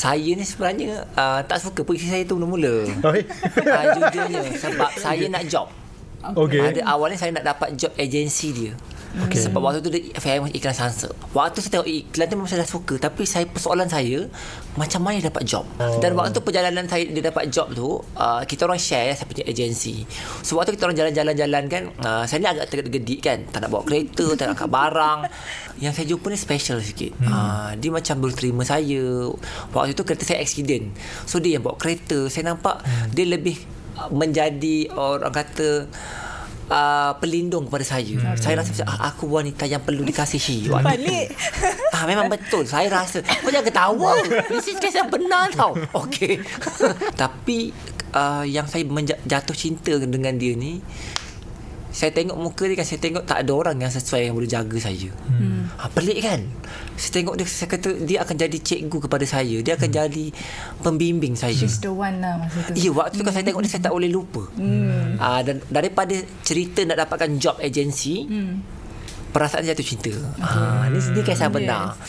Saya ni sebenarnya tak suka pergi saya tu mula-mula. Jujurnya sebab saya nak job. Okay. Awalnya saya nak dapat job agensi dia. Sebab waktu tu dia famous iklan Sunsilk. Waktu saya tengok iklan tu memang saya dah suka, tapi persoalan saya macam mana dia dapat job. Dan waktu perjalanan saya dia dapat job tu, kita orang share saya punya agensi. So waktu kita orang jalan-jalan kan, saya ni agak tergedik kan, tak nak bawa kereta, tak nak angkat barang. Yang saya jumpa ni special sikit. Dia macam baru terima saya. Waktu tu kereta saya accident, so dia yang bawa kereta. Saya nampak dia lebih menjadi orang kata pelindung kepada saya. Saya rasa macam aku wanita yang perlu dikasihi. Balik. Memang betul. Saya rasa kau jangan ketawa. This is case yang benar tau. Okey. Tapi yang saya jatuh cinta dengan dia ni, saya tengok muka dia kan, saya tengok tak ada orang yang sesuai yang boleh jaga saya. Pelik kan? Saya tengok dia, saya kata dia akan jadi cikgu kepada saya. Dia akan jadi pembimbing saya. She's the one lah masa tu. Ya, waktu tu kan saya tengok dia, saya tak boleh lupa. Dan daripada cerita nak dapatkan job agensi, perasaan jatuh cinta. Ni kisah benar.